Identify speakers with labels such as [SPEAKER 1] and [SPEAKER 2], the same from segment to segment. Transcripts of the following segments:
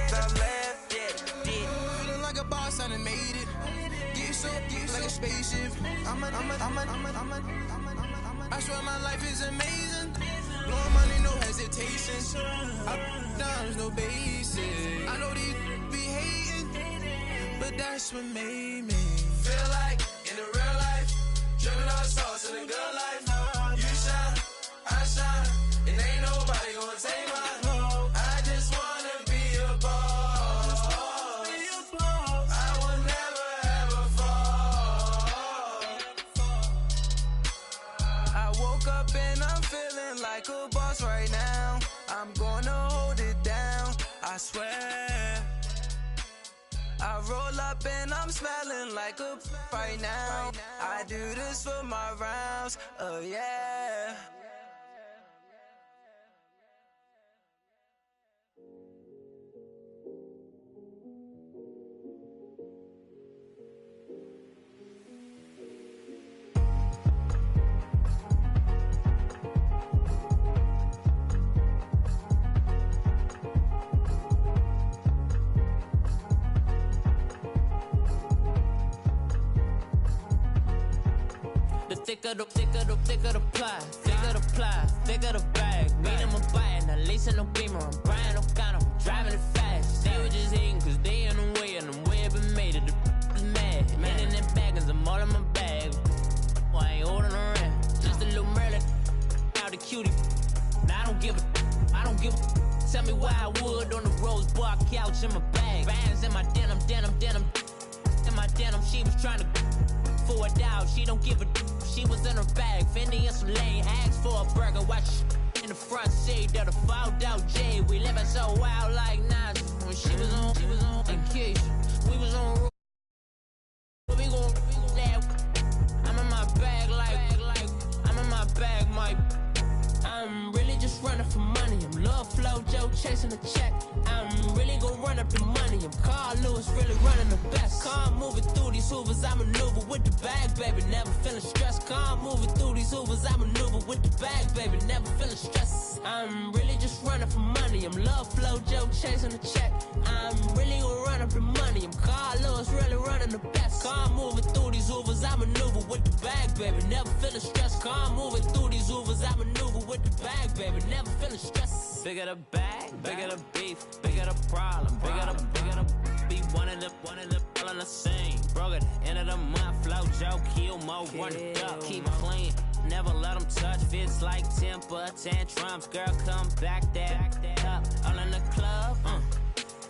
[SPEAKER 1] Top left, yeah. Feeling like a boss, I done made it. Get so like a spaceship. I swear my life is amazing. Blowing money, no hesitation. Up, downs, no basic. I know these be hating, but that's what made me feel like in the real life. Driven all sauce in the good life. You shine, I shine, and ain't nobody gonna take mine. I just wanna be a boss. I will never ever fall. I woke up and I'm feeling like a boss right now. I'm gonna hold it down, I swear. I roll up and I'm smelling like a right now. I do this for my rounds, oh yeah. Thicker the pie, thicker the ply, thicker the bag. Meet them a buying, at least in no beamer. I'm buying no kind, I'm driving it fast. They were just hating cause they in the way, and the way I've been made it. The is mad. Man in them baggins, I'm all in my bag. Well, I ain't holding around. Just a little Merlin, out the cutie. Now I don't give a. Tell me why I would on the rose bar couch in my bag. Bands in my denim. In my denim, she was trying to for a doubt. She don't give a. She was in her bag, Fendi and some lane. Asked for a burger, watch in the front seat of the fouled out J. We living so wild like Nas. When she was on vacation, we was on road. We gon' laugh. I'm in my bag like I'm in my bag, Mike. I'm really just running for money. I'm Love Flow Joe chasing the check. I'm really gon' run up the money. I'm Carl Lewis, really running the best. Car moving through these hoovers, I maneuver with the bag, baby. Never feeling stressed. Car moving through these hoovers, I maneuver with the bag, baby. Never feeling stressed. I'm really just running for money. I'm Love Flow Joe chasing the check. I'm really gon' run up the money. I'm Carl Lewis, really running the best. Car moving through these hoovers, I maneuver with the bag, baby. Never feeling stressed. Car moving through these hoovers, I maneuver with the bag, baby. Never feeling stressed. Bigger the bag, bigger the beef, bigger the problem, bigger the be one in the all in the same. Broke at the end of the month, flow Joe, kill mo, run it up, keep clean. Never let them touch, fits like temper tantrums. Girl, come back that up, all in the club,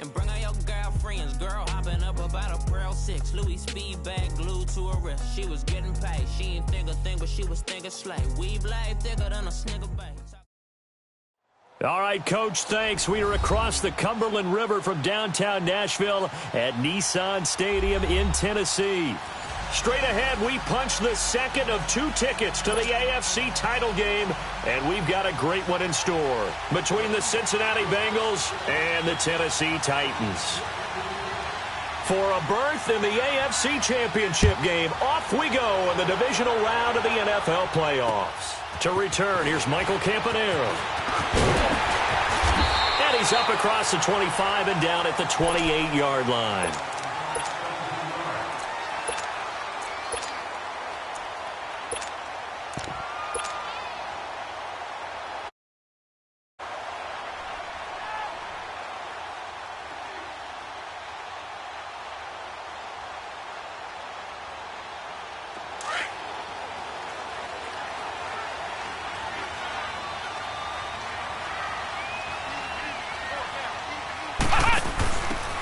[SPEAKER 1] and bring all your girlfriends. Girl hopping up about a Pearl 6, Louis speed bag glued to her wrist. She was getting paid, she ain't think a thing, but she was thinking slay. We blade thicker than a snigger bait.
[SPEAKER 2] All right, Coach, thanks. We are across the Cumberland River from downtown Nashville at Nissan Stadium in Tennessee. Straight ahead, we punch the second of 2 tickets to the AFC title game, and we've got a great one in store between the Cincinnati Bengals and the Tennessee Titans. For a berth in the AFC Championship game, off we go in the divisional round of the NFL playoffs. To return, here's Michael Campanero. And he's up across the 25 and down at the 28-yard line.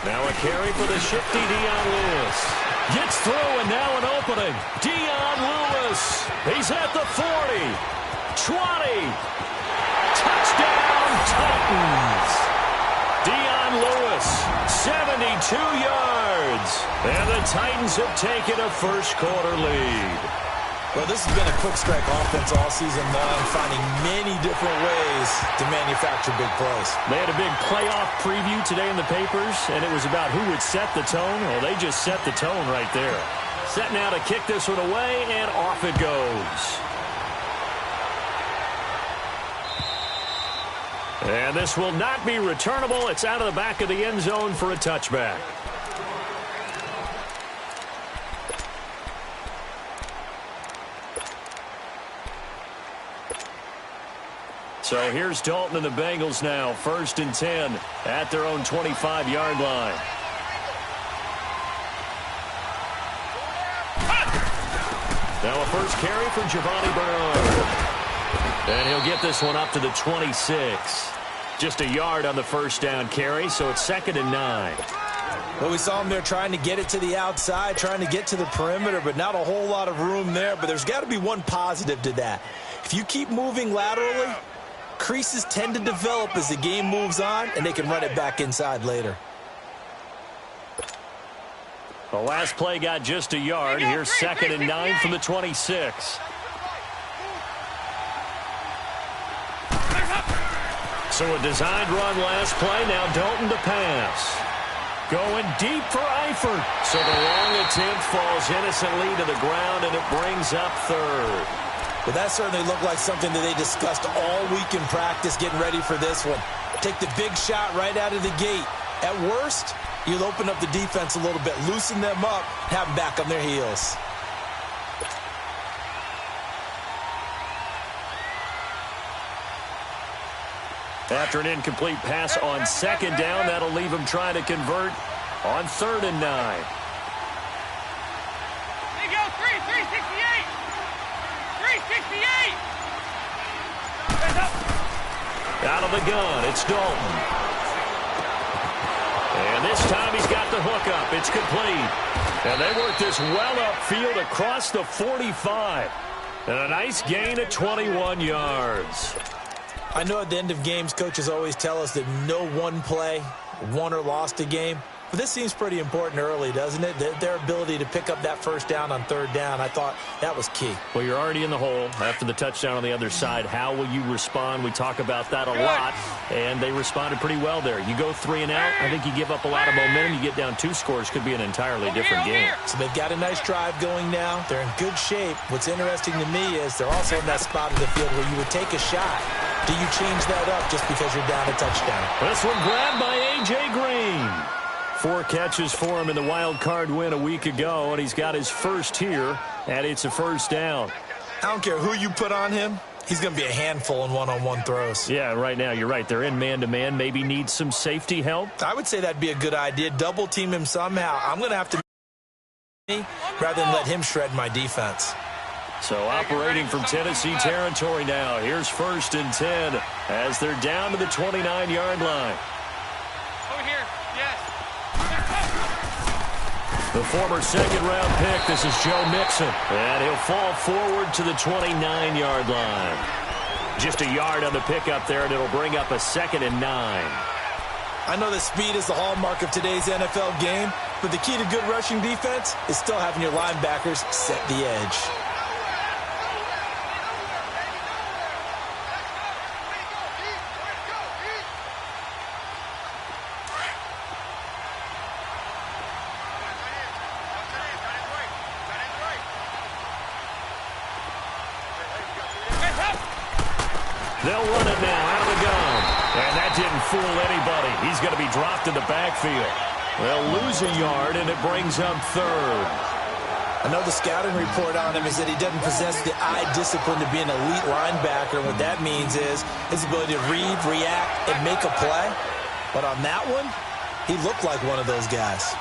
[SPEAKER 2] Now a carry for the shifty Dion Lewis. Gets through and now an opening. Dion Lewis. He's at the 40. 20. Touchdown Titans. Dion Lewis, 72 yards. And the Titans have taken a first-quarter lead.
[SPEAKER 3] Well, this has been a quick strike offense all season long, finding many different ways to manufacture big plays.
[SPEAKER 2] They had a big playoff preview today in the papers, and it was about who would set the tone. Well, they just set the tone right there. Set now to kick this one away, and off it goes. And this will not be returnable. It's out of the back of the end zone for a touchback. So here's Dalton and the Bengals now. 1st and 10 at their own 25-yard line. Now a first carry for Giovanni Bernard. And he'll get this one up to the 26. Just a yard on the first down carry, so it's 2nd and 9.
[SPEAKER 3] Well, we saw him there trying to get it to the outside, trying to get to the perimeter, but not a whole lot of room there. But there's got to be one positive to that. If you keep moving laterally, creases tend to develop as the game moves on, and they can run it back inside later.
[SPEAKER 2] The last play got just a yard. Here's 2nd and 9 from the 26. So a designed run last play. Now Dalton to pass. Going deep for Eifert. So the long attempt falls innocently to the ground, and it brings up 3rd.
[SPEAKER 3] Well, that certainly looked like something that they discussed all week in practice getting ready for this one. Take the big shot right out of the gate. At worst, you'll open up the defense a little bit, loosen them up, have them back on their heels.
[SPEAKER 2] After an incomplete pass on 2nd down, that'll leave him trying to convert on 3rd and 9.
[SPEAKER 4] There you go, 368! 368!
[SPEAKER 2] Out of the gun, it's Dalton. And this time he's got the hook up. It's complete. And they work this well upfield across the 45. And a nice gain of 21 yards.
[SPEAKER 3] I know at the end of games, coaches always tell us that no one play won or lost a game. But this seems pretty important early, doesn't it? Their ability to pick up that first down on 3rd down, I thought that was key.
[SPEAKER 2] Well, you're already in the hole after the touchdown on the other side. How will you respond? We talk about that a lot, and they responded pretty well there. You go 3 and out, I think you give up a lot of momentum. You get down 2 scores, could be an entirely different game.
[SPEAKER 3] So they've got a nice drive going now. They're in good shape. What's interesting to me is they're also in that spot of the field where you would take a shot. Do you change that up just because you're down a touchdown?
[SPEAKER 2] This one grabbed by A.J. Green. 4 catches for him in the wild card win a week ago, and he's got his first here, and it's a first down.
[SPEAKER 3] I don't care who you put on him. He's going to be a handful in one-on-one throws.
[SPEAKER 2] Yeah, right now you're right. They're in man-to-man. Maybe need some safety help.
[SPEAKER 3] I would say that'd be a good idea. Double team him somehow. I'm going to have to rather than let him shred my defense.
[SPEAKER 2] So operating from Tennessee territory now. Here's 1st and 10 as they're down to the 29-yard line.
[SPEAKER 4] Over here, yes.
[SPEAKER 2] The former 2nd-round pick, this is Joe Mixon. And he'll fall forward to the 29-yard line. Just a yard on the pickup there, and it'll bring up a 2nd and 9.
[SPEAKER 3] I know that speed is the hallmark of today's NFL game, but the key to good rushing defense is still having your linebackers set the edge.
[SPEAKER 2] They'll run it now out of the gun. And that didn't fool anybody. He's going to be dropped in the backfield. They'll lose a yard, and it brings up 3rd.
[SPEAKER 3] I know the scouting report on him is that he doesn't possess the eye discipline to be an elite linebacker. What that means is his ability to read, react, and make a play. But on that one, he looked like one of those guys.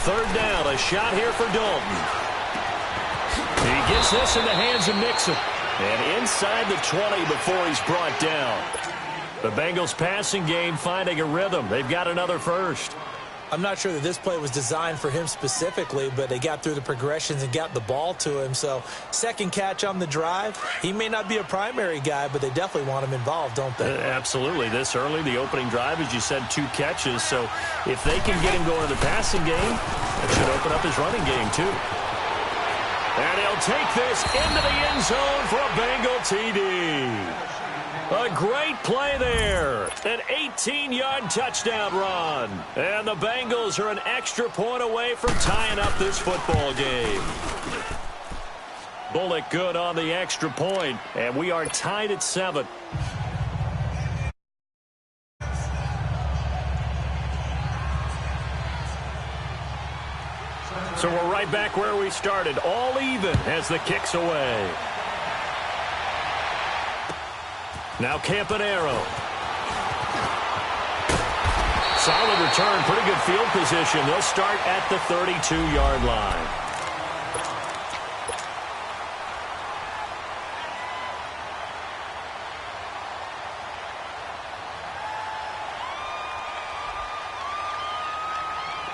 [SPEAKER 2] 3rd down, a shot here for Dalton. He gets this in the hands of Mixon. And inside the 20 before he's brought down. The Bengals passing game finding a rhythm. They've got another first.
[SPEAKER 3] I'm not sure that this play was designed for him specifically, but they got through the progressions and got the ball to him. So 2nd catch on the drive. He may not be a primary guy, but they definitely want him involved, don't they?
[SPEAKER 2] Absolutely. This early, the opening drive, as you said, 2 catches. So if they can get him going in the passing game, that should open up his running game too. And he'll take this into the end zone for a Bengal TD. A great play there. An 18-yard touchdown run. And the Bengals are an extra point away from tying up this football game. Bullock good on the extra point, and we are tied at 7. So we're right back where we started, all even as the kick's away. Now Campanero. Solid return, pretty good field position. They'll start at the 32-yard line.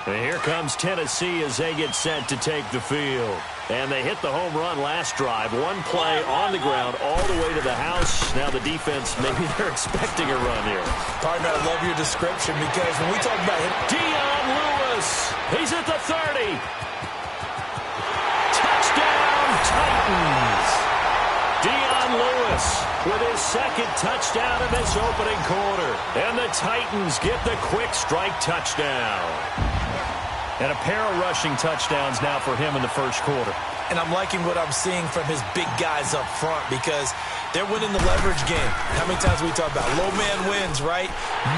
[SPEAKER 2] And here comes Tennessee as they get set to take the field. And they hit the home run last drive. One play on the ground all the way to the house. Now the defense, maybe they're expecting a run here.
[SPEAKER 3] Partner, I love your description because when we talk about him,
[SPEAKER 2] Dion Lewis, he's at the 30. Touchdown, Titans. Dion Lewis with his second touchdown in this opening quarter. And the Titans get the quick strike touchdown. And a pair of rushing touchdowns now for him in the first quarter.
[SPEAKER 3] And I'm liking what I'm seeing from his big guys up front because they're winning the leverage game. How many times we talk about low man wins, right?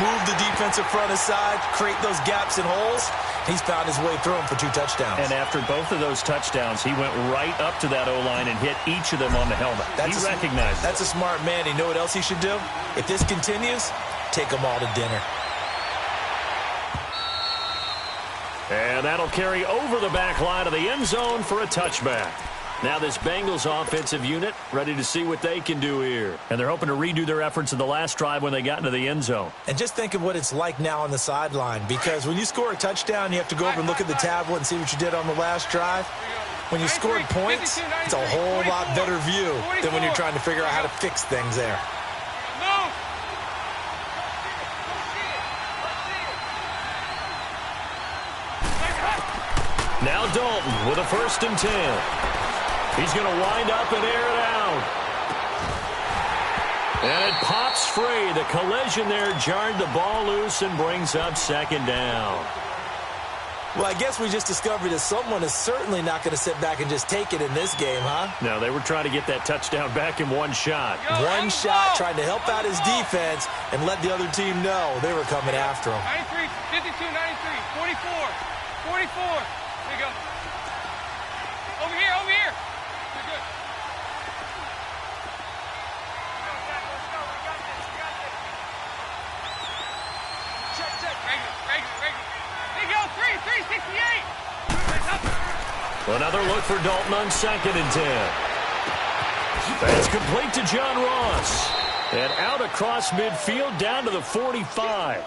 [SPEAKER 3] Move the defensive front aside, create those gaps and holes. He's found his way through them for 2 touchdowns.
[SPEAKER 2] And after both of those touchdowns, he went right up to that O-line and hit each of them on the helmet. He recognized it.
[SPEAKER 3] That's a smart man. You know what else he should do? If this continues, take them all to dinner.
[SPEAKER 2] And that'll carry over the back line of the end zone for a touchback. Now this Bengals offensive unit ready to see what they can do here. And they're hoping to redo their efforts in the last drive when they got into the end zone.
[SPEAKER 3] And just think of what it's like now on the sideline, because when you score a touchdown, you have to go over and look at the tablet and see what you did on the last drive. When you scored points, it's a whole lot better view than when you're trying to figure out how to fix things there.
[SPEAKER 2] Now Dalton with a 1st and 10. He's going to wind up and air it out. And it pops free. The collision there jarred the ball loose and brings up 2nd down.
[SPEAKER 3] Well, I guess we just discovered that someone is certainly not going to sit back and just take it in this game, huh?
[SPEAKER 2] No, they were trying to get that touchdown back in one shot.
[SPEAKER 3] One shot, trying to help out his defense and let the other team know they were coming after him.
[SPEAKER 4] 93, 52, 93, 44, 44. There you go. Over here, over here. You're good. Let's go. We got this. We got this. Check. Regular. There you go. 368.
[SPEAKER 2] Another look for Dalton on 2nd and 10. That's complete to John Ross. And out across midfield down to the 45.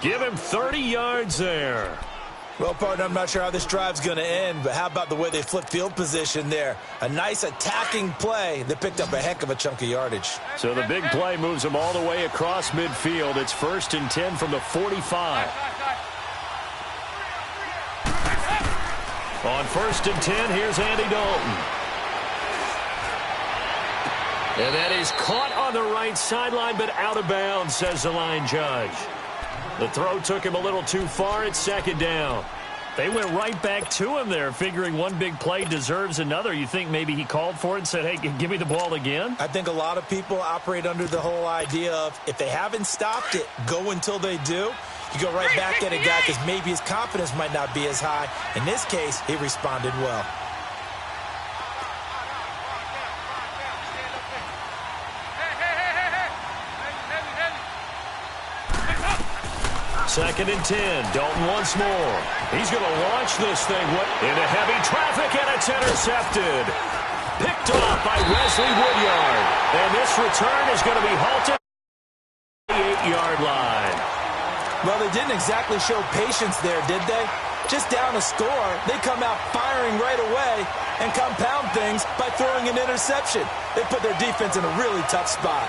[SPEAKER 2] Give him 30 yards there.
[SPEAKER 3] Well, partner, I'm not sure how this drive's going to end, but how about the way they flip field position there? A nice attacking play that picked up a heck of a chunk of yardage.
[SPEAKER 2] So the big play moves them all the way across midfield. It's 1st and 10 from the 45. On 1st and 10, here's Andy Dalton. And that is caught on the right sideline, but out of bounds, says the line judge. The throw took him a little too far. It's 2nd down. They went right back to him there, figuring one big play deserves another. You think maybe he called for it and said, hey, give me the ball again?
[SPEAKER 3] I think a lot of people operate under the whole idea of if they haven't stopped it, go until they do. You go right back at a guy because maybe his confidence might not be as high. In this case, he responded well.
[SPEAKER 2] Second and 10. Dalton once more. He's going to launch this thing into heavy traffic, and it's intercepted. Picked off by Wesley Woodyard. And this return is going to be halted at the 8-yard line.
[SPEAKER 3] Well, they didn't exactly show patience there, did they? Just down a score, they come out firing right away and compound things by throwing an interception. They put their defense in a really tough spot.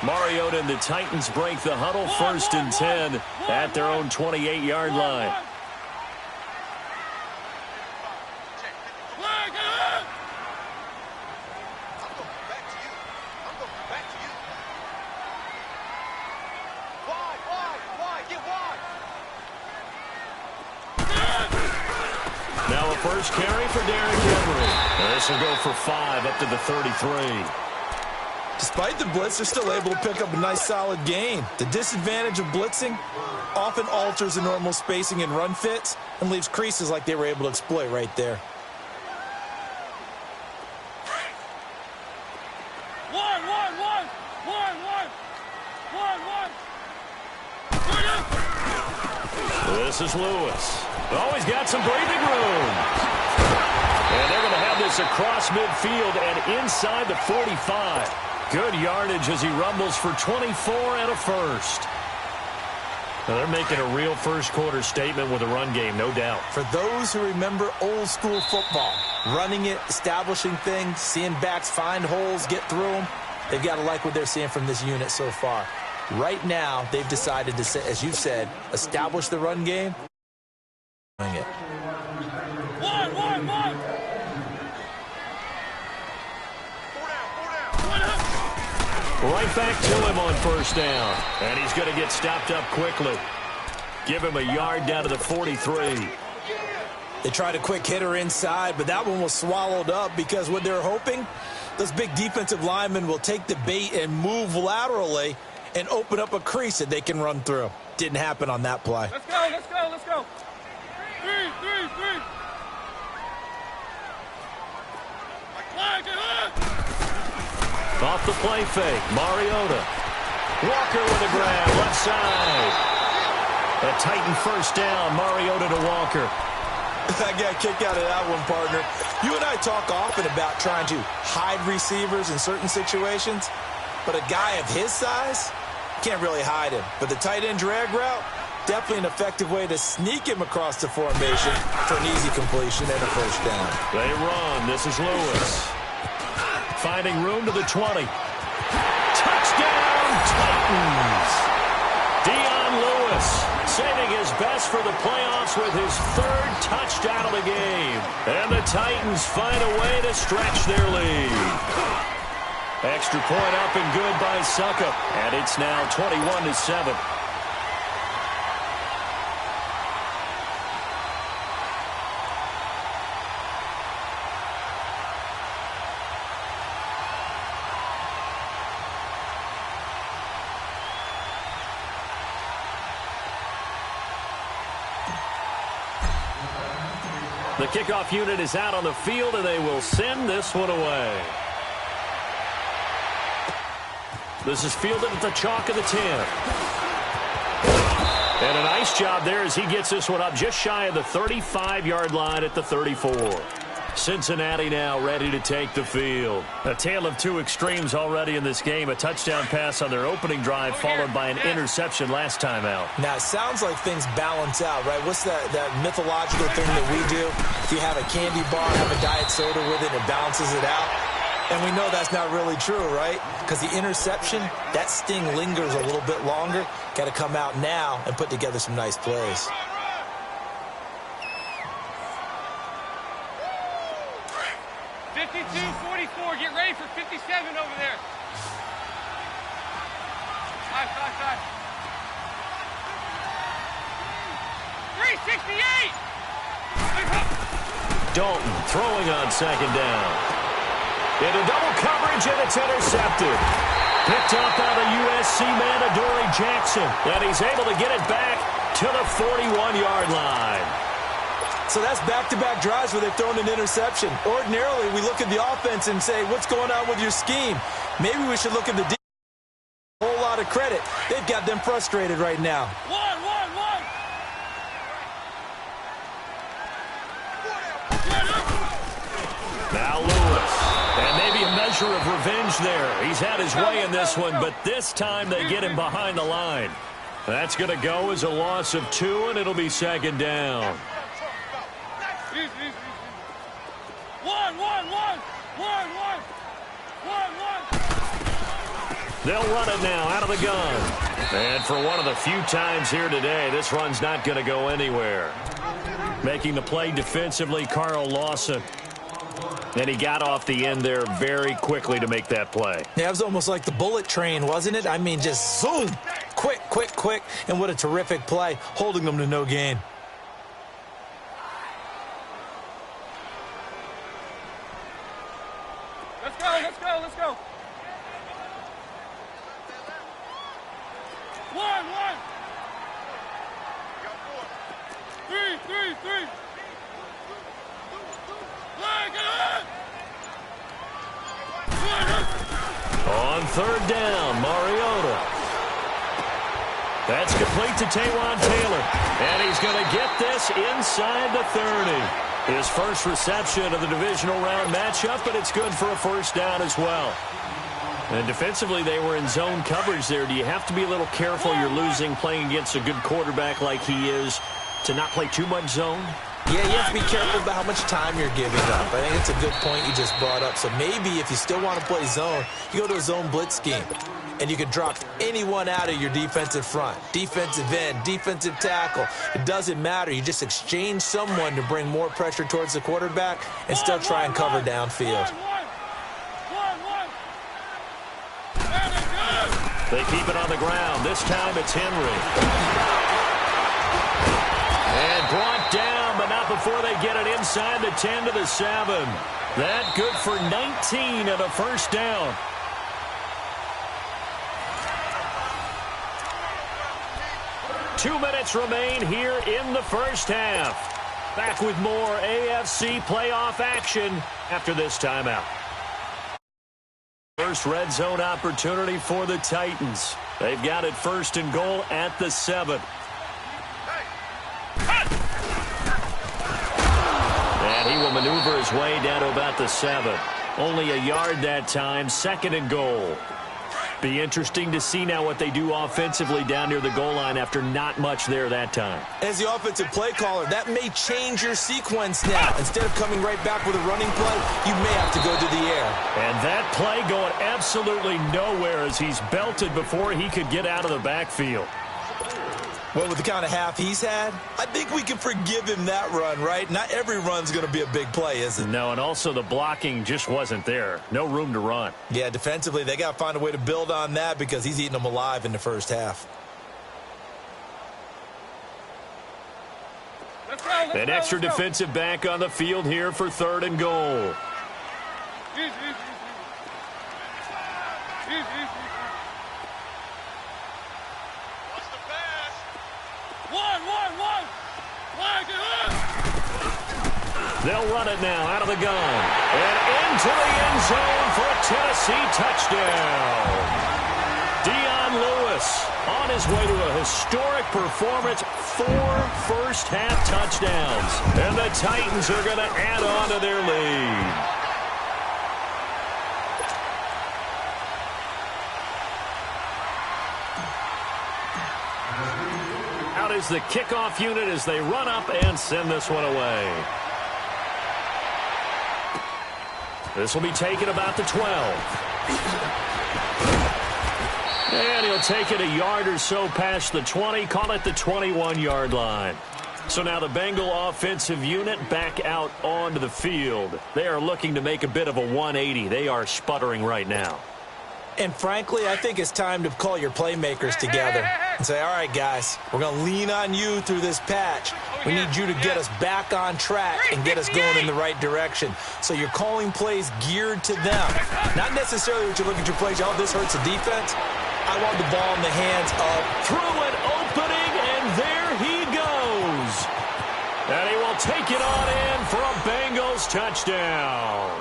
[SPEAKER 2] Mariota and the Titans break the huddle, 1st and 10 at their own 28-yard line. Now a first carry for Derrick Henry. This will go for 5 up to the 33.
[SPEAKER 3] Despite the blitz, they're still able to pick up a nice solid gain. The disadvantage of blitzing often alters the normal spacing and run fits and leaves creases like they were able to exploit right there.
[SPEAKER 2] This is Lewis. Oh, he's got some breathing room. And they're going to have this across midfield and inside the 45. Good yardage as he rumbles for 24 and a first. Now they're making a real first-quarter statement with a run game, no doubt.
[SPEAKER 3] For those who remember old-school football, running it, establishing things, seeing backs find holes, get through them, they've got to like what they're seeing from this unit so far. Right now, they've decided to, as you said, establish the run game. It.
[SPEAKER 2] Right back to him on first down. And he's going to get stopped up quickly. Give him a yard down to the 43.
[SPEAKER 3] They tried a quick hitter inside, but that one was swallowed up because what they're hoping, those big defensive linemen will take the bait and move laterally and open up a crease that they can run through. Didn't happen on that play.
[SPEAKER 4] Let's go, let's go, let's go. Three.
[SPEAKER 2] Off the play fake, Mariota. Walker with a grab, left side. A Titan first down, Mariota to Walker.
[SPEAKER 3] I got a kick out of that one, partner. You and I talk often about trying to hide receivers in certain situations, but a guy of his size can't really hide him. But the tight end drag route, definitely an effective way to sneak him across the formation for an easy completion and a first down.
[SPEAKER 2] They run. This is Lewis. Finding room to the 20. Touchdown, Titans! Dion Lewis saving his best for the playoffs with his third touchdown of the game. And the Titans find a way to stretch their lead. Extra point up and good by Suckup. And it's now 21-7. The kickoff unit is out on the field, and they will send this one away. This is fielded at the chalk of the 10. And a nice job there as he gets this one up just shy of the 35-yard line at the 34. Cincinnati now ready to take the field. A tale of two extremes already in this game. A touchdown pass on their opening drive followed by an interception last time out.
[SPEAKER 3] Now, it sounds like things balance out, right? What's that mythological thing that we do? If you have a candy bar, have a diet soda with it, it balances it out. And we know that's not really true, right? Because the interception, that sting lingers a little bit longer. Got to come out now and put together some nice plays.
[SPEAKER 4] Get ready for 57 over there. Five. 368.
[SPEAKER 2] Dalton throwing on second down. Into double coverage, and it's intercepted. Picked up by the USC man, Adoree Jackson. And he's able to get it back to the 41-yard line.
[SPEAKER 3] So that's back-to-back drives where they've thrown an interception. Ordinarily, we look at the offense and say, what's going on with your scheme? Maybe we should look at the defense. A whole lot of credit. They've got them frustrated right now.
[SPEAKER 4] One.
[SPEAKER 2] Now Lewis. And maybe a measure of revenge there. He's had his way in this one, but this time they get him behind the line. That's going to go as a loss of 2, and it'll be second down. They'll run it now out of the gun. And for one of the few times here today, this run's not going to go anywhere. Making the play defensively, Carl Lawson. And he got off the end there very quickly to make that play.
[SPEAKER 3] Yeah, it was almost like the bullet train, wasn't it? I mean, just zoom. Quick. And what a terrific play, holding them to no gain.
[SPEAKER 2] On third down, Mariota. That's complete to Taywan Taylor. And he's going to get this inside the 30. His first reception of the divisional round matchup, but it's good for a first down as well. And defensively, they were in zone coverage there. Do you have to be a little careful? You're losing playing against a good quarterback like he is to not play too much zone?
[SPEAKER 3] Yeah, you have to be careful about how much time you're giving up. I think it's a good point you just brought up. So maybe if you still want to play zone, you go to a zone blitz scheme. And you can drop anyone out of your defensive front. Defensive end, defensive tackle. It doesn't matter. You just exchange someone to bring more pressure towards the quarterback and still try and cover downfield.
[SPEAKER 2] They keep it on the ground. This time it's Henry. And brought down, but not before they get it inside the 10 to the 7. That good for 19 and a first down. Two minutes remain here in the first half. Back with more AFC playoff action after this timeout. First red zone opportunity for the Titans. They've got it first and goal at the 7. And he will maneuver his way down to about the 7. Only a yard that time, second and goal. Be interesting to see now what they do offensively down near the goal line after not much there that time.
[SPEAKER 3] As the offensive play caller, that may change your sequence now. Instead of coming right back with a running play, you may have to go to the air.
[SPEAKER 2] And that play going absolutely nowhere as he's belted before he could get out of the backfield.
[SPEAKER 3] Well, with the kind of half he's had, I think we can forgive him that run, right? Not every run's going to be a big play, is it?
[SPEAKER 2] No, and also the blocking just wasn't there. No room to run.
[SPEAKER 3] Yeah, defensively, they got to find a way to build on that because he's eating them alive in the first half.
[SPEAKER 2] An extra defensive back on the field here for third and goal. They'll run it now out of the gun. And into the end zone for a Tennessee touchdown. Dion Lewis on his way to a historic performance. 4 first-half touchdowns. And the Titans are going to add on to their lead. Out is the kickoff unit as they run up and send this one away. This will be taken about the 12. And he'll take it a yard or so past the 20, call it the 21-yard line. So now the Bengal offensive unit back out onto the field. They are looking to make a bit of a 180. They are sputtering right now.
[SPEAKER 3] And frankly, I think it's time to call your playmakers together and say, all right, guys, we're going to lean on you through this patch. We need you to get us back on track and get us going in the right direction. So you're calling plays geared to them. Not necessarily what you look at your plays, oh, this hurts the defense. I want the ball in the hands of
[SPEAKER 2] through an opening, and there he goes. And he will take it on in for a Bengals touchdown.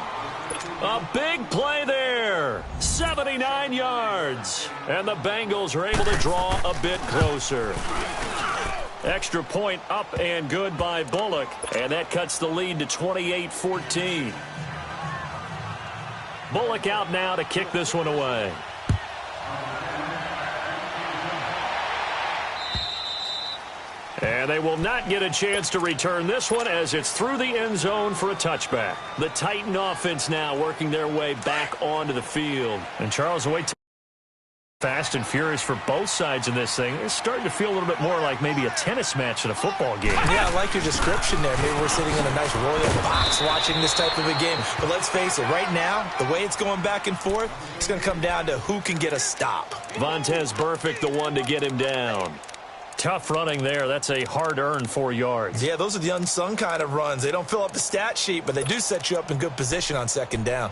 [SPEAKER 2] A big play there. 79 yards. And the Bengals are able to draw a bit closer. Extra point up and good by Bullock. And that cuts the lead to 28-14. Bullock out now to kick this one away. And they will not get a chance to return this one as it's through the end zone for a touchback. The Titan offense now working their way back onto the field. And Charles, the way fast and furious for both sides in this thing. It's starting to feel a little bit more like maybe a tennis match in a football game.
[SPEAKER 3] Yeah, I like your description there. Maybe we're sitting in a nice royal box watching this type of a game. But let's face it, right now, the way it's going back and forth, it's going to come down to who can get a stop.
[SPEAKER 2] Vontez Burfict, the one to get him down. Tough running there. That's a hard-earned 4 yards.
[SPEAKER 3] Yeah, those are the unsung kind of runs. They don't fill up the stat sheet, but they do set you up in good position on second down.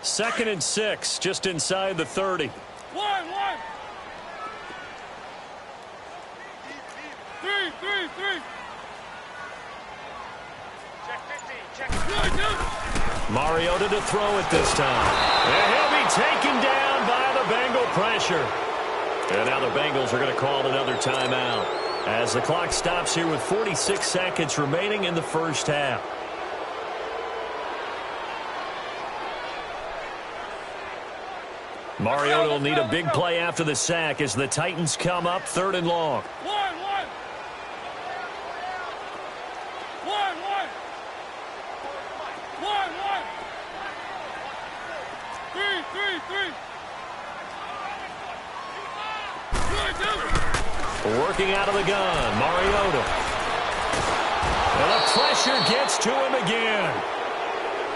[SPEAKER 2] 2nd and 6, just inside the 30.
[SPEAKER 4] 1, 3. Check 15, check 15.
[SPEAKER 2] Mariota to throw it this time. And he'll be taken down by the Bengal pressure. And now the Bengals are going to call another timeout as the clock stops here with 46 seconds remaining in the first half. Mariota will need a big play after the sack as the Titans come up 3rd and long.
[SPEAKER 4] 1. 3.
[SPEAKER 2] Working out of the gun, Mariota. And the pressure gets to him again.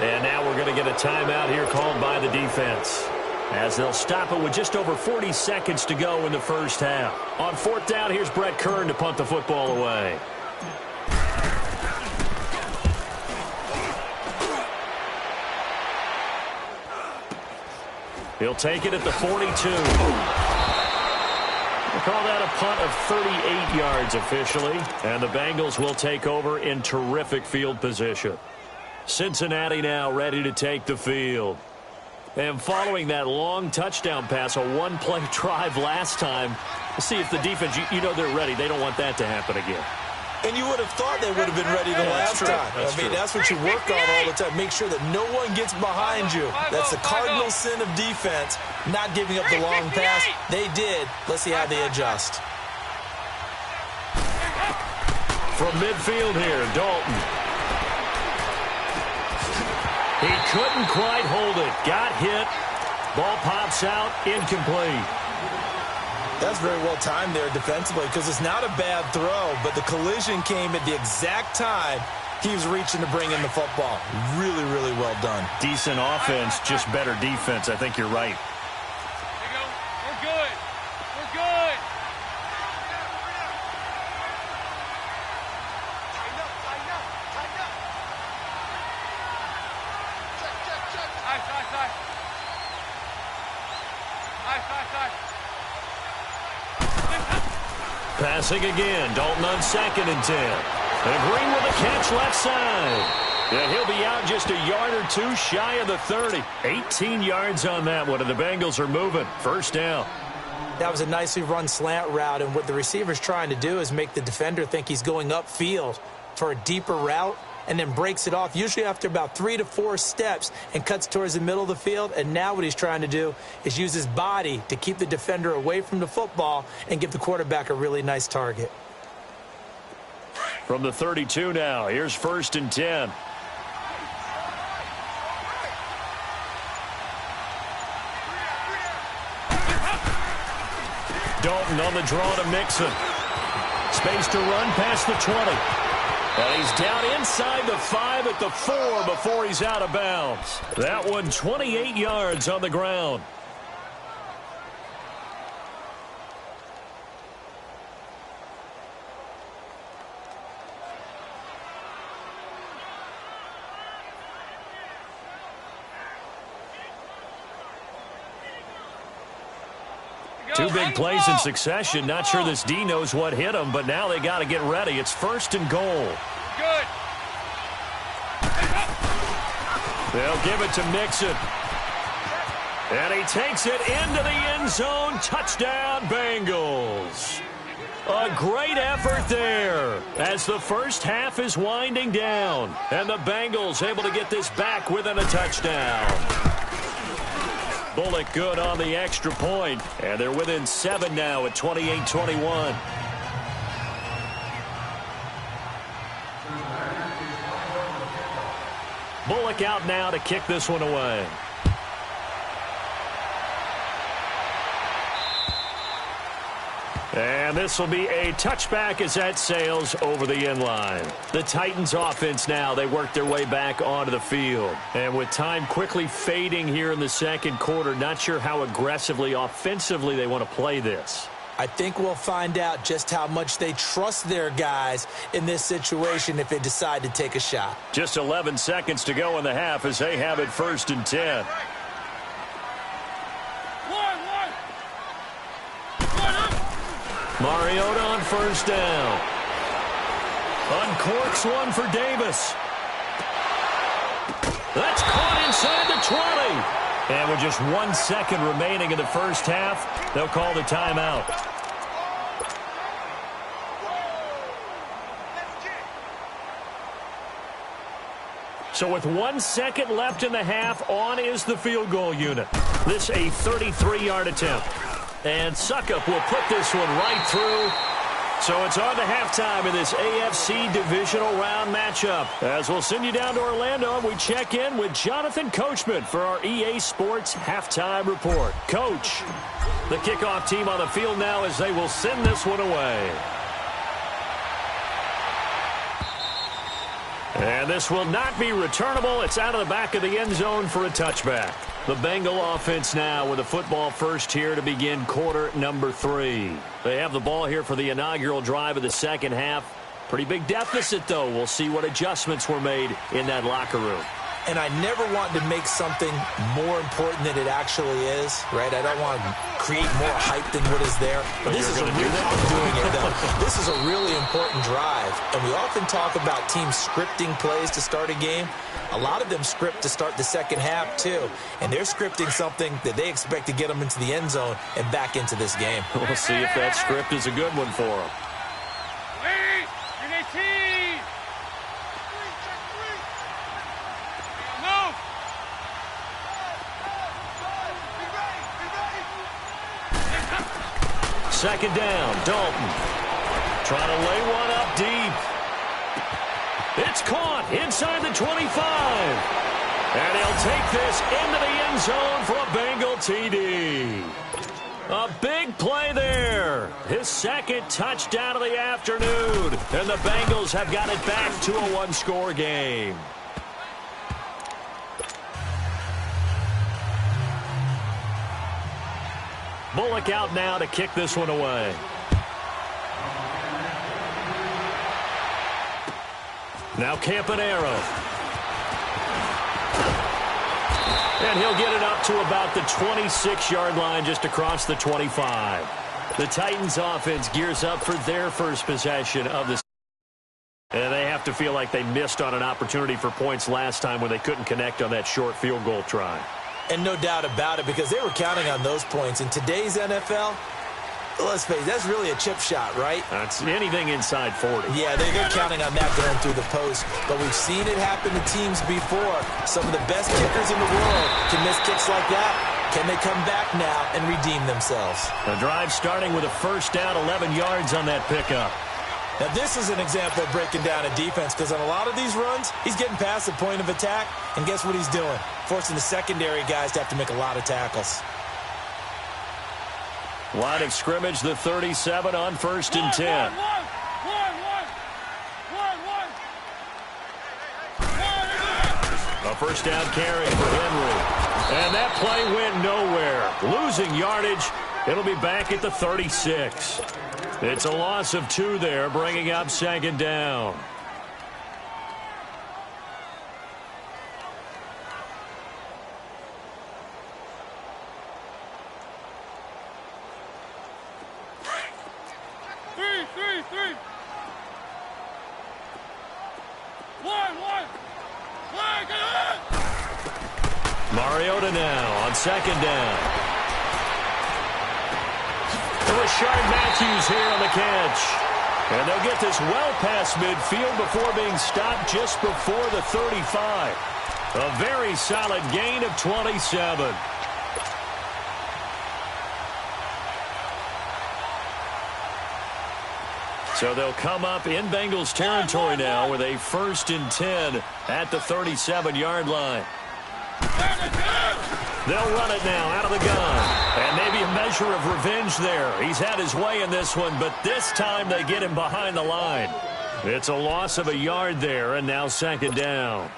[SPEAKER 2] And now we're going to get a timeout here called by the defense, as they'll stop it with just over 40 seconds to go in the first half. On 4th down, here's Brett Kern to punt the football away. He'll take it at the 42. We'll call that a punt of 38 yards officially, and the Bengals will take over in terrific field position. Cincinnati now ready to take the field. And following that long touchdown pass, a one-play drive last time, let's see if the defense, you know they're ready. They don't want that to happen again.
[SPEAKER 3] And you would have thought they would have been ready the last time. That's what you work on all the time. Make sure that no one gets behind you. That's the cardinal sin of defense, not giving up the long pass. They did. Let's see how they adjust.
[SPEAKER 2] From midfield here, Dalton. He couldn't quite hold it. Got hit. Ball pops out. Incomplete.
[SPEAKER 3] That's very well timed there defensively, because it's not a bad throw, but the collision came at the exact time he was reaching to bring in the football. Really, really well done.
[SPEAKER 2] Decent offense, just better defense. I think you're right.
[SPEAKER 4] There you go. We're good. We're good. Tighten up. Check. Nice.
[SPEAKER 2] Passing again. Dalton on 2nd and 10. And Green with a catch left side. Yeah, he'll be out just a yard or two shy of the 30. 18 yards on that one, and the Bengals are moving. First down.
[SPEAKER 5] That was a nicely run slant route, and what the receiver's trying to do is make the defender think he's going upfield for a deeper route, and then breaks it off, usually after about 3 to 4 steps, and cuts towards the middle of the field. And now what he's trying to do is use his body to keep the defender away from the football and give the quarterback a really nice target.
[SPEAKER 2] From the 32 now, here's 1st and 10. Dalton on the draw to Mixon. Space to run past the 20. And he's down inside the 5 at the 4 before he's out of bounds. That one 28 yards on the ground. Two big plays in succession. Not sure this D knows what hit him, but now they got to get ready. It's 1st and goal.
[SPEAKER 4] Good.
[SPEAKER 2] They'll give it to Mixon. And he takes it into the end zone. Touchdown, Bengals. A great effort there as the first half is winding down. And the Bengals able to get this back within a touchdown. Bullock good on the extra point, and they're within 7 now at 28-21. Bullock out now to kick this one away. And this will be a touchback as that sails over the end line. The Titans offense now, they work their way back onto the field. And with time quickly fading here in the second quarter, not sure how aggressively, offensively they want to play this.
[SPEAKER 5] I think we'll find out just how much they trust their guys in this situation if they decide to take a shot.
[SPEAKER 2] Just 11 seconds to go in the half as they have it 1st and 10. Mariota on first down. Uncorks one for Davis. That's caught inside the 20. And with just 1 second remaining in the first half, they'll call the timeout. So with 1 second left in the half, on is the field goal unit. This a 33-yard attempt. And Suckup will put this one right through. So it's on to halftime in this AFC divisional round matchup. As we'll send you down to Orlando, we check in with Jonathan Coachman for our EA Sports halftime report. Coach, the kickoff team on the field now as they will send this one away. And this will not be returnable. It's out of the back of the end zone for a touchback. The Bengal offense now with a football first here to begin quarter number 3. They have the ball here for the inaugural drive of the second half. Pretty big deficit, though. We'll see what adjustments were made in that locker room.
[SPEAKER 5] And I never want to make something more important than it actually is, right? I don't want to create more hype than what is there. But this is This is a really important drive. And we often talk about teams scripting plays to start a game. A lot of them script to start the second half, too. And they're scripting something that they expect to get them into the end zone and back into this game.
[SPEAKER 2] We'll see if that script is a good one for them. Second down, Dalton. Trying to lay one up deep. It's caught inside the 25. And he'll take this into the end zone for a Bengal TD. A big play there. His second touchdown of the afternoon. And the Bengals have got it back to a one-score game. Bullock out now to kick this one away. Now Campanaro. And he'll get it up to about the 26-yard line just across the 25. The Titans offense gears up for their first possession of the season. And they have to feel like they missed on an opportunity for points last time when they couldn't connect on that short field goal try.
[SPEAKER 5] And no doubt about it, because they were counting on those points. In today's NFL, let's face it, that's really a chip shot, right?
[SPEAKER 2] That's anything inside 40.
[SPEAKER 5] Yeah, they're counting on that going through the post. But we've seen it happen to teams before. Some of the best kickers in the world can miss kicks like that. Can they come back now and redeem themselves?
[SPEAKER 2] The drive starting with a first down, 11 yards on that pickup.
[SPEAKER 5] Now, this is an example of breaking down a defense, because on a lot of these runs, he's getting past the point of attack, and guess what he's doing? Forcing the secondary guys to have to make a lot of tackles.
[SPEAKER 2] Line of scrimmage, the 37 on first and 10. A first down carry for Henry. And that play went nowhere. Losing yardage. It'll be back at the 36. It's a loss of 2 there, bringing up second down.
[SPEAKER 4] Three. One.
[SPEAKER 2] Mariota now on second down. Rashard Matthews here on the catch. And they'll get this well past midfield before being stopped just before the 35. A very solid gain of 27. So they'll come up in Bengals territory now with a first and 10 at the 37-yard line. They'll run it now out of the gun. And maybe a measure of revenge there. He's had his way in this one, but this time they get him behind the line. It's a loss of a yard there, and now second down.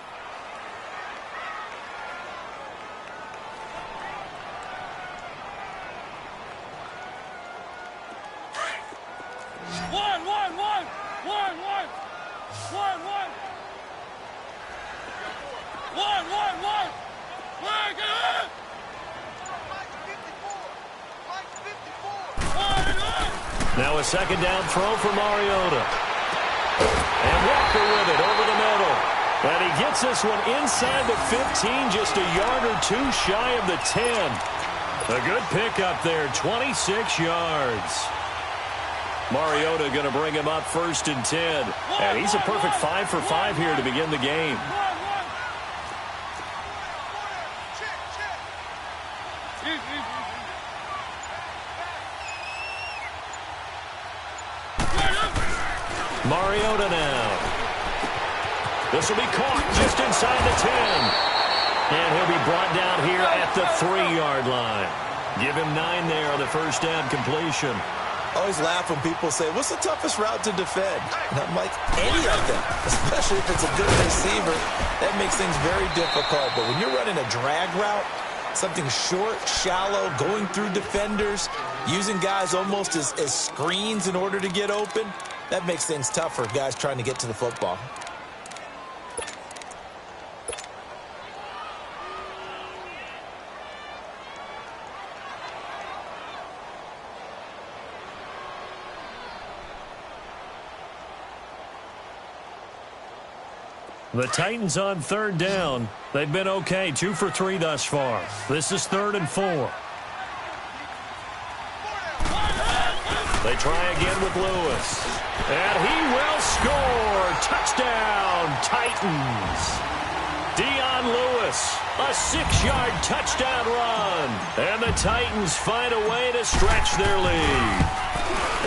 [SPEAKER 2] Now So a second down throw for Mariota. And Walker with it over the middle. And he gets this one inside the 15, just a yard or two shy of the 10. A good pickup there, 26 yards. Mariota going to bring him up 1st and 10. And he's a perfect 5 for 5 here to begin the game. Mariota now. This will be caught just inside the 10. And he'll be brought down here at the 3-yard line. Give him 9 there on the first down completion.
[SPEAKER 3] I always laugh when people say, what's the toughest route to defend? And I'm like, any of them, especially if it's a good receiver. That makes things very difficult. But when you're running a drag route, something short, shallow, going through defenders, using guys almost as screens in order to get open, that makes things tough for guys trying to get to the football.
[SPEAKER 2] The Titans on 3rd down. They've been okay, 2 for 3 thus far. This is 3rd and 4. They try again with Lewis. And he will score. Touchdown, Titans. Dion Lewis, a 6-yard touchdown run. And the Titans find a way to stretch their lead.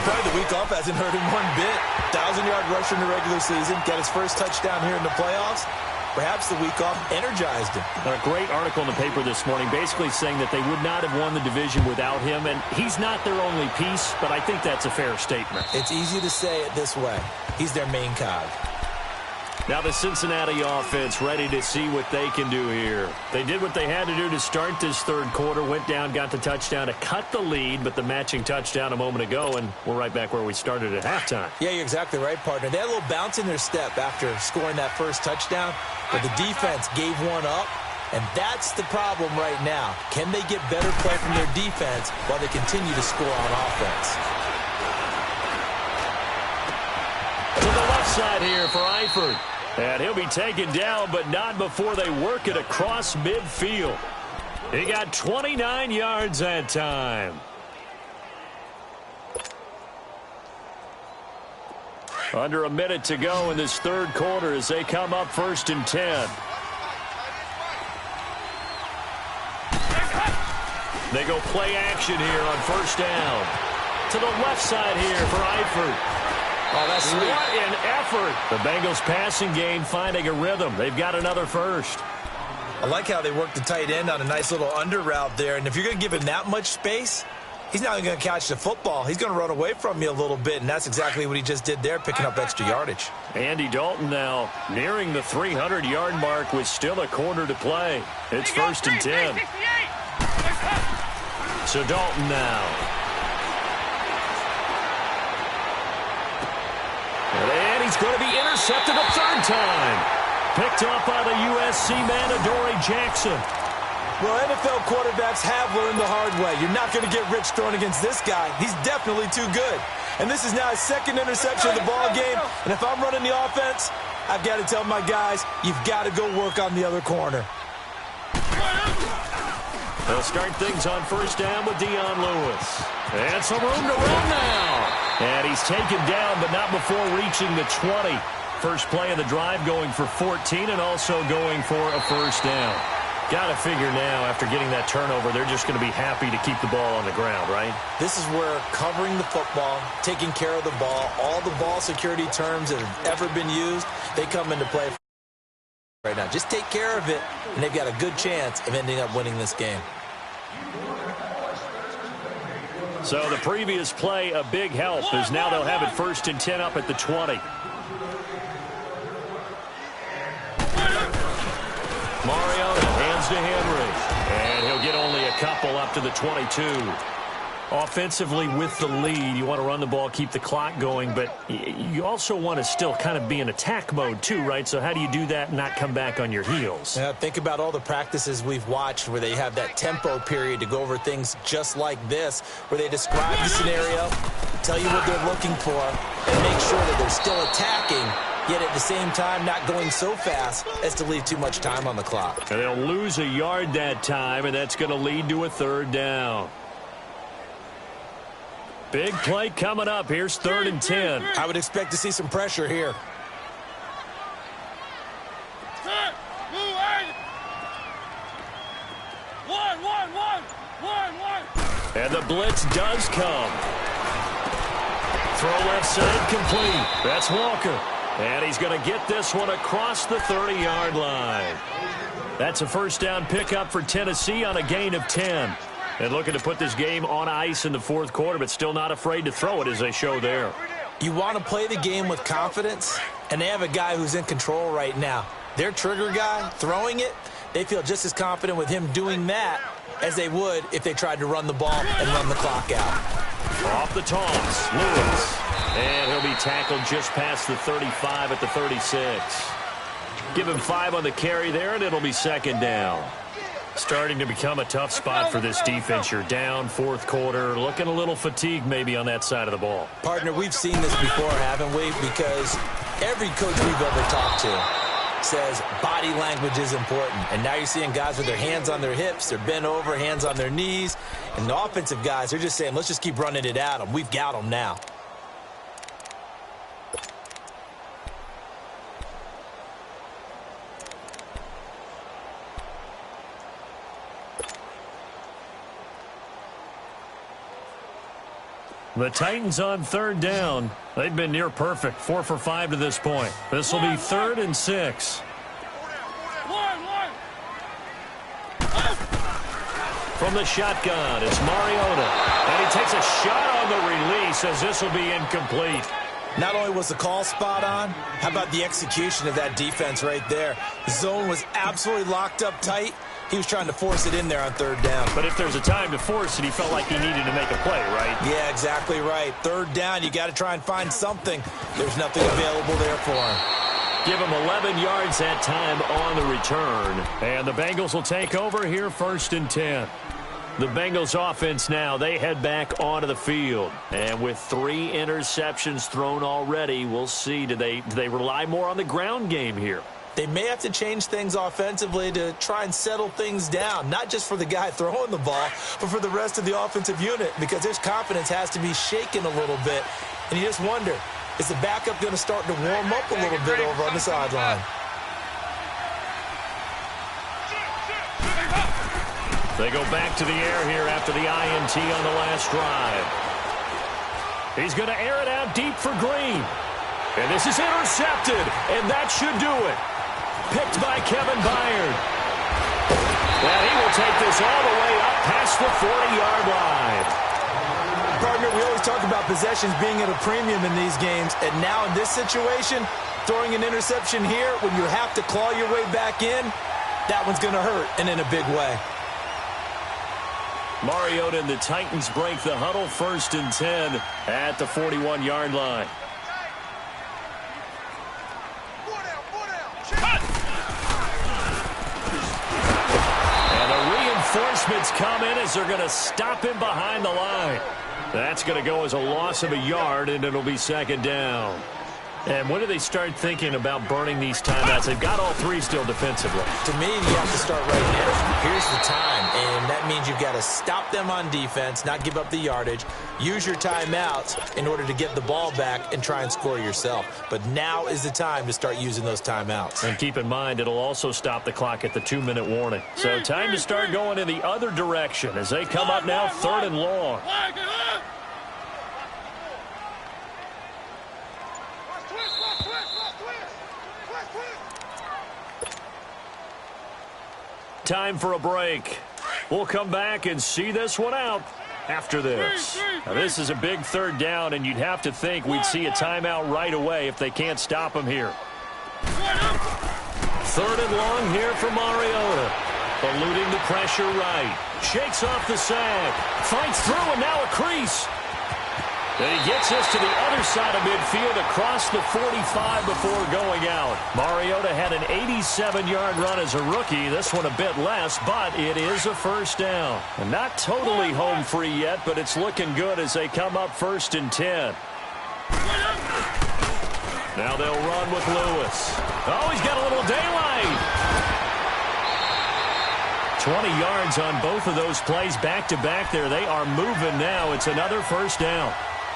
[SPEAKER 3] Probably the week off hasn't hurt him one bit. 1,000-yard rusher in the regular season. Got his first touchdown here in the playoffs. Perhaps the week off energized him.
[SPEAKER 2] A great article in the paper this morning basically saying that they would not have won the division without him. And he's not their only piece, but I think that's a fair statement.
[SPEAKER 3] It's easy to say it this way. He's their main cog.
[SPEAKER 2] Now the Cincinnati offense ready to see what they can do here. They did what they had to do to start this 3rd quarter. Went down, got the touchdown to cut the lead, but the matching touchdown a moment ago, and we're right back where we started at halftime.
[SPEAKER 3] Yeah, you're exactly right, partner. They had a little bounce in their step after scoring that first touchdown, but the defense gave one up, and that's the problem right now. Can they get better play from their defense while they continue to score on offense?
[SPEAKER 2] To the left side here for Eifert. And he'll be taken down, but not before they work it across midfield. He got 29 yards that time. Under a minute to go in this 3rd quarter as they come up 1st and 10. They go play action here on 1st down. To the left side here for Eifert.
[SPEAKER 3] Oh, that's sweet.
[SPEAKER 2] What an effort. The Bengals passing game finding a rhythm. They've got another first.
[SPEAKER 3] I like how they work the tight end on a nice little under route there. And if you're going to give him that much space, he's not going to catch the football. He's going to run away from you a little bit, and that's exactly what he just did there, picking up extra yardage.
[SPEAKER 2] Andy Dalton now nearing the 300-yard mark with still a quarter to play. It's 1st and 10. So Dalton now. And he's going to be intercepted a 3rd time. Picked off by the USC man, Adoree Jackson.
[SPEAKER 3] Well, NFL quarterbacks have learned the hard way. You're not going to get rich throwing against this guy. He's definitely too good. And this is now his 2nd interception of the ball game. And if I'm running the offense, I've got to tell my guys, you've got to go work on the other corner.
[SPEAKER 2] They'll start things on 1st down with Dion Lewis. And some room to run now. And he's taken down, but not before reaching the 20. First play of the drive going for 14 and also going for a 1st down. Got to figure now, after getting that turnover, they're just going to be happy to keep the ball on the ground, right?
[SPEAKER 3] This is where covering the football, taking care of the ball, all the ball security terms that have ever been used, they come into play right now. Just take care of it, and they've got a good chance of ending up winning this game.
[SPEAKER 2] So the previous play, a big help, as now they'll have it 1st and 10 up at the 20. Mariota hands to Henry. And he'll get only a couple up to the 22. Offensively with the lead, you want to run the ball, keep the clock going, but you also want to still kind of be in attack mode too, right? So how do you do that and not come back on your heels?
[SPEAKER 3] Yeah, think about all the practices we've watched where they have that tempo period to go over things just like this, where they describe the scenario, tell you what they're looking for, and make sure that they're still attacking, yet at the same time not going so fast as to leave too much time on the clock.
[SPEAKER 2] And they'll lose a yard that time, and that's going to lead to a 3rd down. Big play coming up. Here's 3rd and 10.
[SPEAKER 3] I would expect to see some pressure here.
[SPEAKER 2] And the blitz does come. Throw left side complete. That's Walker. And he's going to get this one across the 30-yard line. That's a 1st down pickup for Tennessee on a gain of 10. And looking to put this game on ice in the 4th quarter, but still not afraid to throw it as they show there.
[SPEAKER 3] You want to play the game with confidence, and they have a guy who's in control right now. Their trigger guy, throwing it, they feel just as confident with him doing that as they would if they tried to run the ball and run the clock out.
[SPEAKER 2] Off the toss, Lewis. And he'll be tackled just past the 35 at the 36. Give him 5 on the carry there, and it'll be 2nd down. Starting to become a tough spot for this defense. You're down 4th quarter, looking a little fatigued maybe on that side of the ball.
[SPEAKER 3] Partner, we've seen this before, haven't we? Because every coach we've ever talked to says body language is important. And now you're seeing guys with their hands on their hips, they're bent over, hands on their knees. And the offensive guys, they're just saying, let's just keep running it at them. We've got them now.
[SPEAKER 2] The Titans on 3rd down. They've been near perfect, 4 for 5 to this point. This will be 3rd and 6. From the shotgun, it's Mariota. And he takes a shot on the release as this will be incomplete.
[SPEAKER 3] Not only was the call spot on, how about the execution of that defense right there? The zone was absolutely locked up tight. He was trying to force it in there on 3rd down.
[SPEAKER 2] But if there's a time to force it, he felt like he needed to make a play, right?
[SPEAKER 3] Yeah, exactly right. 3rd down, you got to try and find something. There's nothing available there for him.
[SPEAKER 2] Give him 11 yards that time on the return. And the Bengals will take over here 1st and 10. The Bengals offense now, they head back onto the field. And with 3 interceptions thrown already, we'll see, do they rely more on the ground game here?
[SPEAKER 3] They may have to change things offensively to try and settle things down, not just for the guy throwing the ball, but for the rest of the offensive unit, because his confidence has to be shaken a little bit. And you just wonder, is the backup going to start to warm up a little bit over on the sideline?
[SPEAKER 2] They go back to the air here after the INT on the last drive. He's going to air it out deep for Green. And this is intercepted, and that should do it. Picked by Kevin Byard. And he will take this all the way up past the 40-yard line.
[SPEAKER 3] Partner, we always talk about possessions being at a premium in these games, and now in this situation, throwing an interception here when you have to claw your way back in, that one's going to hurt, and in a big way.
[SPEAKER 2] Mariota and the Titans break the huddle, 1st and 10 at the 41-yard line. Reinforcements come in as they're going to stop him behind the line. That's going to go as a loss of a yard, and it'll be 2nd down. And when do they start thinking about burning these timeouts? They've got all 3 still defensively.
[SPEAKER 3] To me, you have to start right now. Here's the time, and that means you've got to stop them on defense, not give up the yardage, use your timeouts in order to get the ball back and try and score yourself. But now is the time to start using those timeouts.
[SPEAKER 2] And keep in mind, it'll also stop the clock at the 2-minute warning. So time to start going in the other direction as they come up now 3rd and long. Time for a break. We'll come back and see this one out after this. Now, this is a big 3rd down, and you'd have to think we'd see a timeout right away if they can't stop him here. 3rd and long here for Mariota. Eluding the pressure right. Shakes off the sack. Fights through, and now a crease. And he gets us to the other side of midfield across the 45 before going out. Mariota had an 87-yard run as a rookie. This one a bit less, but it is a first down. And not totally home free yet, but it's looking good as they come up 1st and 10. Now they'll run with Lewis. Oh, he's got a little daylight. 20 yards on both of those plays back-to-back there. They are moving now. It's another first down.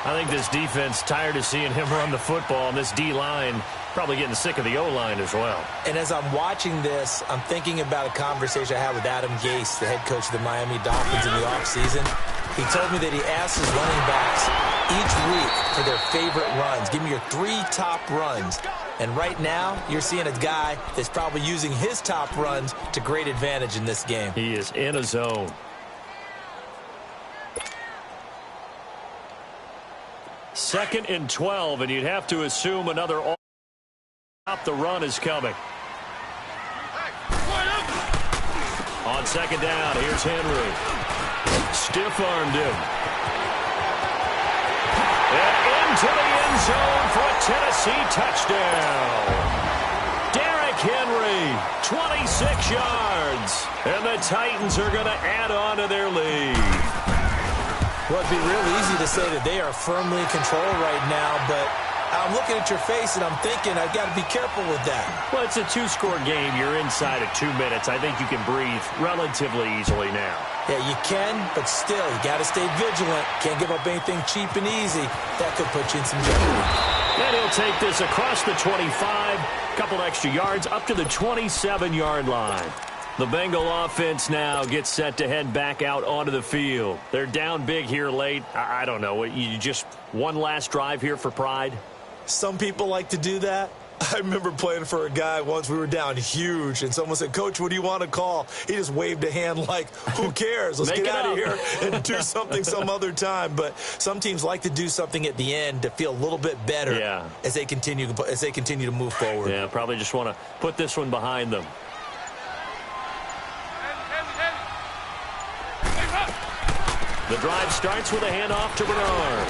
[SPEAKER 2] I think this defense tired of seeing him run the football, and this D-line probably getting sick of the O-line as well. And as I'm watching this, I'm thinking about a conversation I had with Adam Gase, the head coach of the Miami Dolphins in the offseason. He told me that he asked his running backs each week for their favorite runs. Give me your 3 top runs. And right now, you're seeing a guy that's probably using his top runs to great advantage in this game. He is in a zone. Second and 12, and you'd have to assume another off the run is coming. On second down, here's Henry. Stiff-armed him. And into the end zone for a Tennessee touchdown. Derrick Henry, 26 yards. And the Titans are going to add on to their lead. Well, it'd be real easy to say that they are firmly in control right now, but I'm looking at your face and I'm thinking I've got to be careful with that. Well, it's a 2-score game. You're inside of 2 minutes. I think you can breathe relatively easily now. Yeah, you can, but still, you got to stay vigilant. Can't give up anything cheap and easy. That could put you in some jeopardy. And he'll take this across the 25, a couple extra yards, up to the 27-yard line. The Bengal offense now gets set to head back out onto the field. They're down big here late. I don't know. You just one last drive here for pride? Some people like to do that. I remember playing for a guy once. We were down huge, and someone said, "Coach, what do you want to call?" He just waved a hand like, who cares? Let's get out of here and do something some other time. But some teams like to do something at the end to feel a little bit better as they continue to move forward. Yeah, probably just want to put this one behind them. The drive starts with a handoff to Bernard.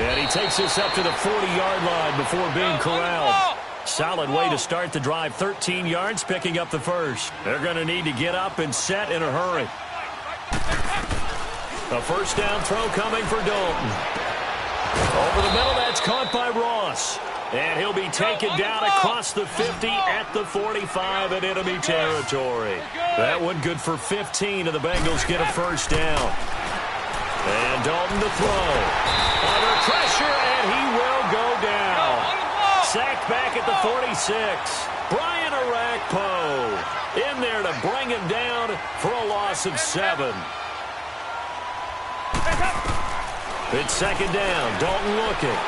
[SPEAKER 2] And he takes this up to the 40-yard line before being corralled. Solid way to start the drive. 13 yards, picking up the first. They're going to need to get up and set in a hurry. A first down throw coming for Dalton. Over the middle, that's caught by Ross. And he'll be taken down across the 50 at the 45 in enemy territory. That one good for 15, and the Bengals get a first down. And Dalton to throw. Under pressure, and he will go down. Sacked back at the 46. Brian Orakpo in there to bring him down for a loss of 7. It's second down. Dalton looking.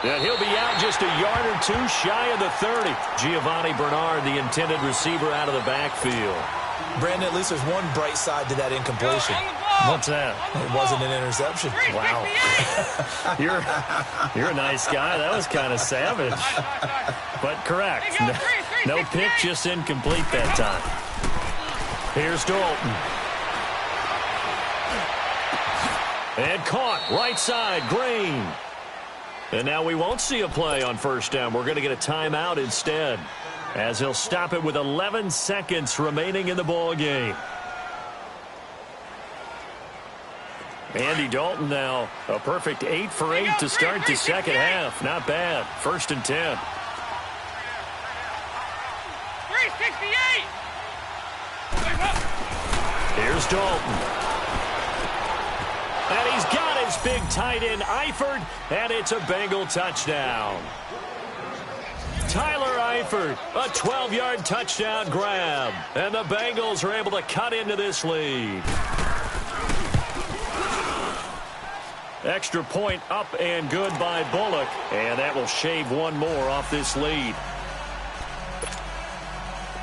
[SPEAKER 2] And he'll be out just a yard or two shy of the 30. Giovanni Bernard, the intended receiver, out of the backfield. Brandon, at least there's one bright side to that incompletion. What's that? It wasn't an interception. Wow. You're a nice guy. That was kind of savage. But correct. No pick, just incomplete that time. Here's Dalton. And caught right side, Green. And now we won't see a play on first down. We're going to get a timeout instead, as he'll stop it with 11 seconds remaining in the ball game. Andy Dalton now a perfect 8 for 8 to start the second half. Not bad. 1st and 10.
[SPEAKER 4] 368.
[SPEAKER 2] Here's Dalton. And he's got his big tight end, Eifert, and it's a Bengal touchdown. Tyler Eifert, a 12-yard touchdown grab. And the Bengals are able to cut into this lead. Extra point up and good by Bullock. And that will shave one more off this lead.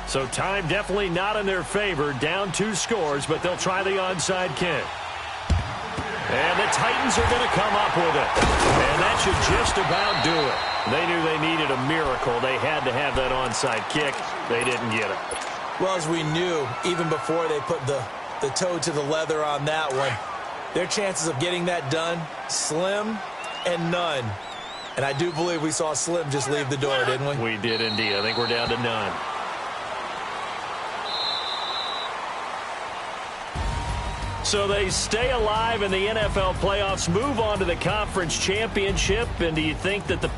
[SPEAKER 2] So time definitely not in their favor. Down 2 scores, but they'll try the onside kick. And the Titans are going to come up with it. And that that should just about do it. They knew they needed a miracle. They had to have that onside kick. They didn't get it.
[SPEAKER 3] Well, as we knew, even before they put the toe to the leather on that one, their chances of getting that done, slim and none. And I do believe we saw Slim just leave the door, didn't we?
[SPEAKER 2] We did indeed. I think we're down to none. So they stay alive in the NFL playoffs, move on to the conference championship, and do you think that the